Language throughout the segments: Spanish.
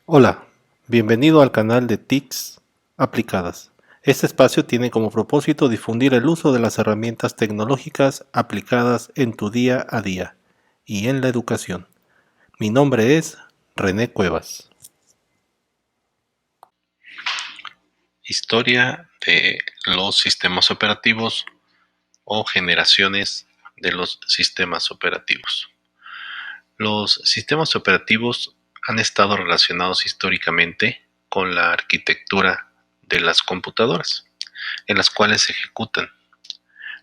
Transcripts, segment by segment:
Hola, bienvenido al canal de TICs aplicadas. Este espacio tiene como propósito difundir el uso de las herramientas tecnológicas aplicadas en tu día a día y en la educación. Mi nombre es René Cuevas. Historia de los sistemas operativos o generaciones de los sistemas operativos. Los sistemas operativos han estado relacionados históricamente con la arquitectura de las computadoras, en las cuales se ejecutan,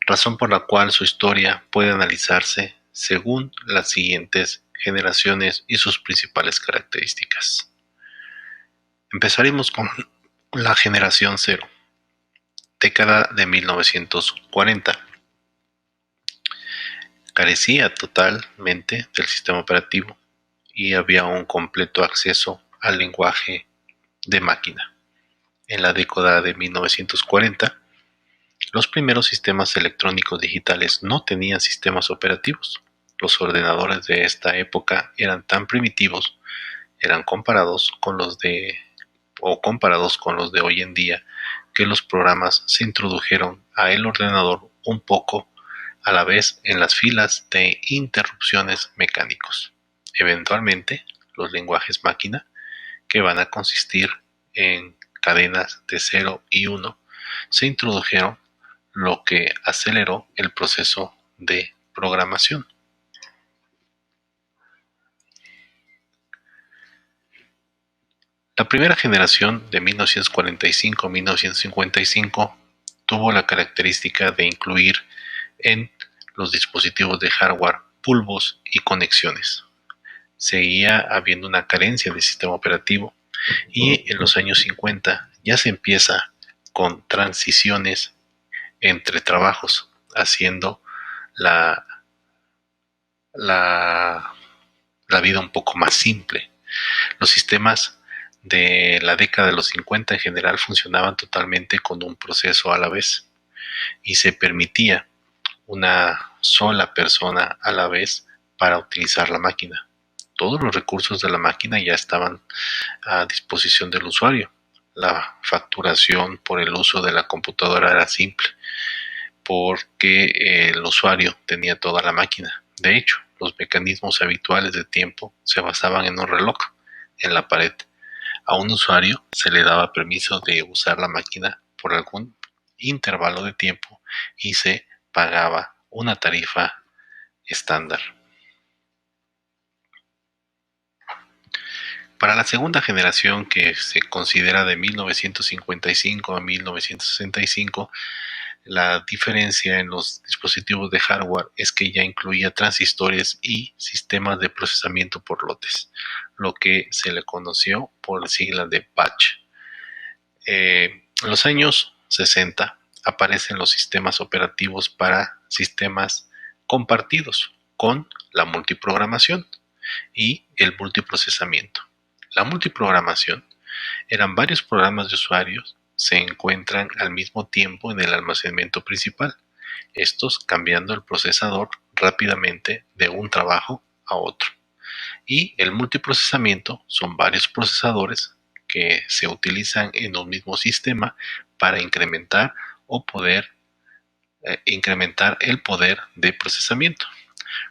razón por la cual su historia puede analizarse según las siguientes generaciones y sus principales características. Empezaremos con la generación cero, década de 1940. Carecía totalmente del sistema operativo y había un completo acceso al lenguaje de máquina. En la década de 1940, los primeros sistemas electrónicos digitales no tenían sistemas operativos. Los ordenadores de esta época eran tan primitivos, eran comparados con los de hoy en día, que los programas se introdujeron a el ordenador un poco a la vez en las filas de interrupciones mecánicos. Eventualmente, los lenguajes máquina, que van a consistir en cadenas de 0 y 1, se introdujeron, lo que aceleró el proceso de programación. La primera generación de 1945-1955 tuvo la característica de incluir en los dispositivos de hardware bulbos y conexiones. Seguía habiendo una carencia de sistema operativo y en los años 50 ya se empieza con transiciones entre trabajos, haciendo la, la, la vida un poco más simple. Los sistemas de la década de los 50 en general funcionaban totalmente con un proceso a la vez y se permitía una sola persona a la vez para utilizar la máquina. Todos los recursos de la máquina ya estaban a disposición del usuario. La facturación por el uso de la computadora era simple porque el usuario tenía toda la máquina. De hecho, los mecanismos habituales de tiempo se basaban en un reloj en la pared. A un usuario se le daba permiso de usar la máquina por algún intervalo de tiempo y se pagaba una tarifa estándar. Para la segunda generación, que se considera de 1955 a 1965, la diferencia en los dispositivos de hardware es que ya incluía transistores y sistemas de procesamiento por lotes, lo que se le conoció por la sigla de batch. En los años 60 aparecen los sistemas operativos para sistemas compartidos con la multiprogramación y el multiprocesamiento. La multiprogramación eran varios programas de usuarios se encuentran al mismo tiempo en el almacenamiento principal, estos cambiando el procesador rápidamente de un trabajo a otro. Y el multiprocesamiento son varios procesadores que se utilizan en un mismo sistema para incrementar el poder de procesamiento.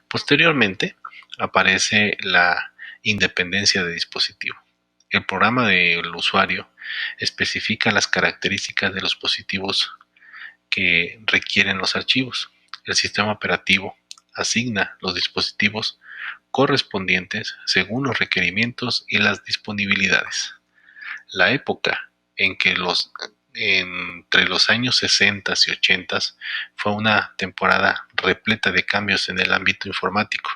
Posteriormente aparece la independencia de dispositivo. El programa del usuario especifica las características de los dispositivos que requieren los archivos. El sistema operativo asigna los dispositivos correspondientes según los requerimientos y las disponibilidades. La época en que entre los años 60 y 80 fue una temporada repleta de cambios en el ámbito informático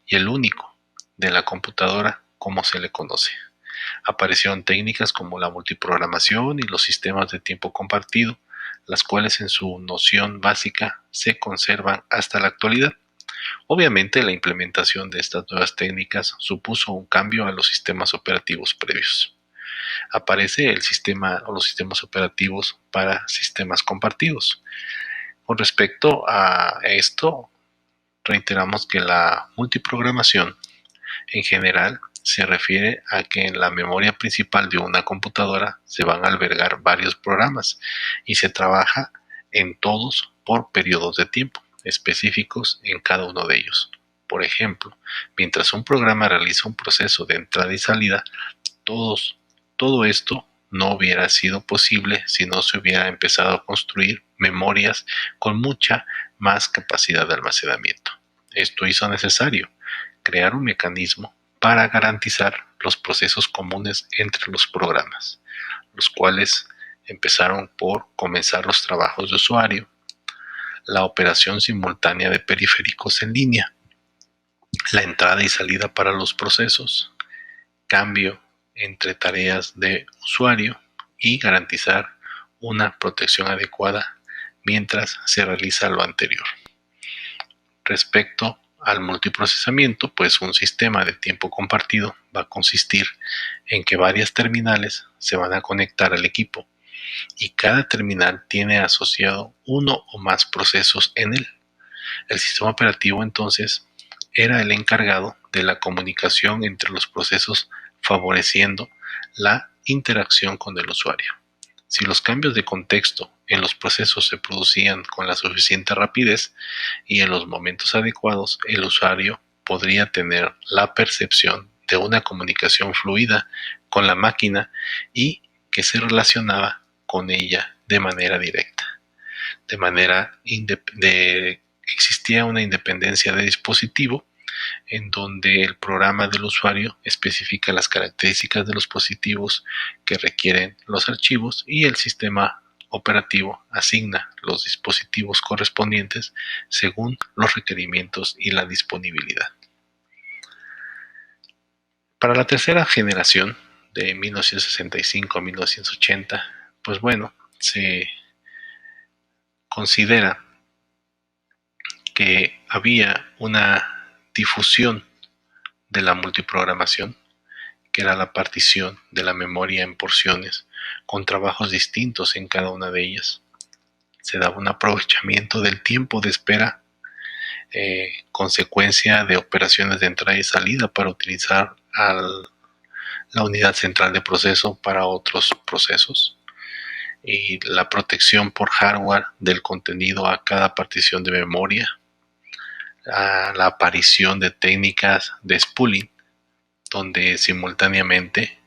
y el único de la computadora como se le conoce. Aparecieron técnicas como la multiprogramación y los sistemas de tiempo compartido, las cuales en su noción básica se conservan hasta la actualidad. Obviamente, la implementación de estas nuevas técnicas supuso un cambio a los sistemas operativos previos. Aparece el sistema o los sistemas operativos para sistemas compartidos. Con respecto a esto, reiteramos que la multiprogramación En general, se refiere a que en la memoria principal de una computadora se van a albergar varios programas y se trabaja en todos por periodos de tiempo específicos en cada uno de ellos. Por ejemplo, mientras un programa realiza un proceso de entrada y salida, todo esto no hubiera sido posible si no se hubiera empezado a construir memorias con mucha más capacidad de almacenamiento. Esto hizo necesario crear un mecanismo para garantizar los procesos comunes entre los programas, los cuales empezaron por comenzar los trabajos de usuario, la operación simultánea de periféricos en línea, la entrada y salida para los procesos, cambio entre tareas de usuario y garantizar una protección adecuada mientras se realiza lo anterior. Respecto al multiprocesamiento, pues un sistema de tiempo compartido va a consistir en que varias terminales se van a conectar al equipo y cada terminal tiene asociado uno o más procesos en él. El sistema operativo entonces era el encargado de la comunicación entre los procesos, favoreciendo la interacción con el usuario. Si los cambios de contexto en los procesos se producían con la suficiente rapidez y en los momentos adecuados, el usuario podría tener la percepción de una comunicación fluida con la máquina y que se relacionaba con ella de manera directa. Existía una independencia de dispositivo en donde el programa del usuario especifica las características de los dispositivos que requieren los archivos y el sistema operativo asigna los dispositivos correspondientes según los requerimientos y la disponibilidad. Para la tercera generación, de 1965 a 1980, pues bueno, se considera que había una difusión de la multiprogramación, que era la partición de la memoria en porciones, con trabajos distintos en cada una de ellas. Se daba un aprovechamiento del tiempo de espera, consecuencia de operaciones de entrada y salida para utilizar la unidad central de proceso para otros procesos, y la protección por hardware del contenido a cada partición de memoria, a la aparición de técnicas de spooling, donde simultáneamente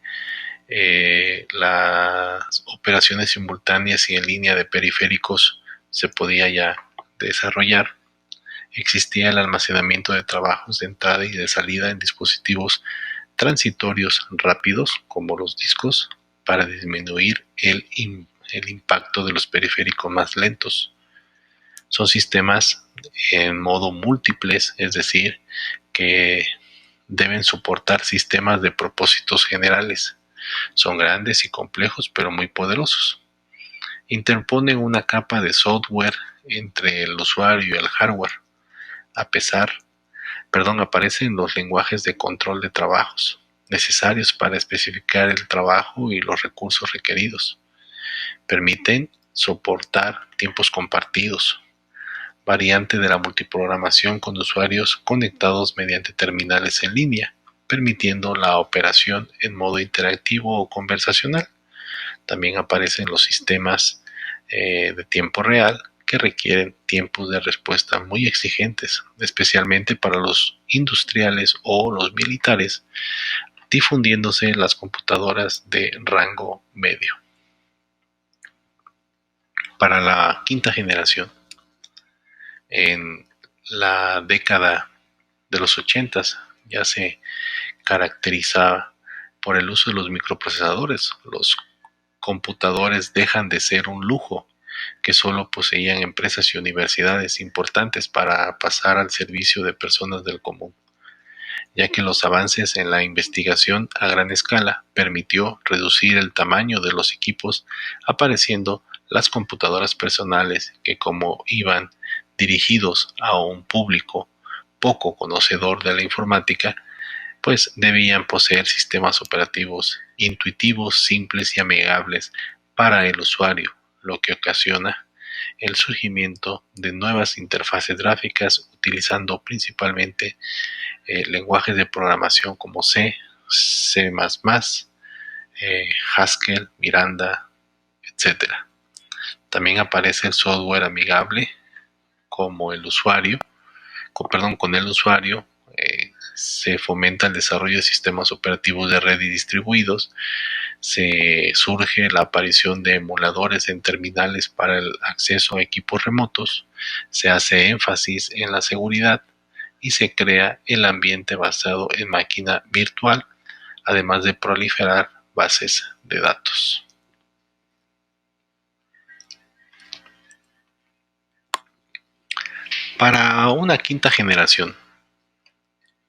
las operaciones simultáneas y en línea de periféricos se podía ya desarrollar. Existía el almacenamiento de trabajos de entrada y de salida en dispositivos transitorios rápidos como los discos para disminuir el impacto de los periféricos más lentos. Son sistemas en modo múltiples, es decir, que deben soportar sistemas de propósitos generales. Son grandes y complejos, pero muy poderosos. Interponen una capa de software entre el usuario y el hardware. Aparecen los lenguajes de control de trabajos necesarios para especificar el trabajo y los recursos requeridos. Permiten soportar tiempos compartidos, variante de la multiprogramación con usuarios conectados mediante terminales en línea, permitiendo la operación en modo interactivo o conversacional. También aparecen los sistemas de tiempo real, que requieren tiempos de respuesta muy exigentes, especialmente para los industriales o los militares, difundiéndose las computadoras de rango medio. Para la quinta generación, en la década de los 80 ya se caracterizaba por el uso de los microprocesadores. Los computadores dejan de ser un lujo que solo poseían empresas y universidades importantes para pasar al servicio de personas del común, ya que los avances en la investigación a gran escala permitió reducir el tamaño de los equipos, apareciendo las computadoras personales que, como iban dirigidos a un público poco conocedor de la informática, pues debían poseer sistemas operativos intuitivos, simples y amigables para el usuario, lo que ocasiona el surgimiento de nuevas interfaces gráficas utilizando principalmente lenguajes de programación como C, C++, Haskell, Miranda, etcétera. También aparece el software amigable como el usuario, con el usuario se fomenta el desarrollo de sistemas operativos de red y distribuidos, se surge la aparición de emuladores en terminales para el acceso a equipos remotos, se hace énfasis en la seguridad y se crea el ambiente basado en máquina virtual, además de proliferar bases de datos. Para una quinta generación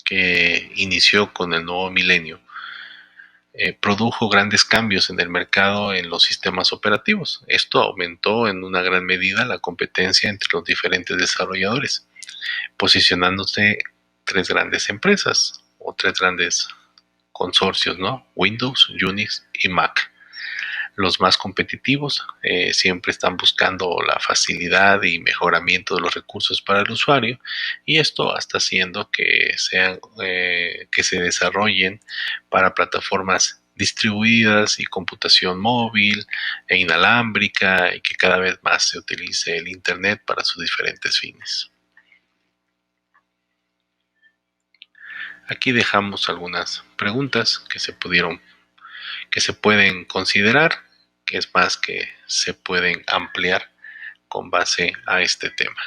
que inició con el nuevo milenio, produjo grandes cambios en el mercado en los sistemas operativos. Esto aumentó en una gran medida la competencia entre los diferentes desarrolladores, posicionándose tres grandes empresas o tres grandes consorcios, ¿no? Windows, Unix y Mac. Los más competitivos siempre están buscando la facilidad y mejoramiento de los recursos para el usuario, y esto está haciendo que se desarrollen para plataformas distribuidas y computación móvil e inalámbrica, y que cada vez más se utilice el Internet para sus diferentes fines. Aquí dejamos algunas preguntas que se pueden considerar, que es más que se pueden ampliar con base a este tema.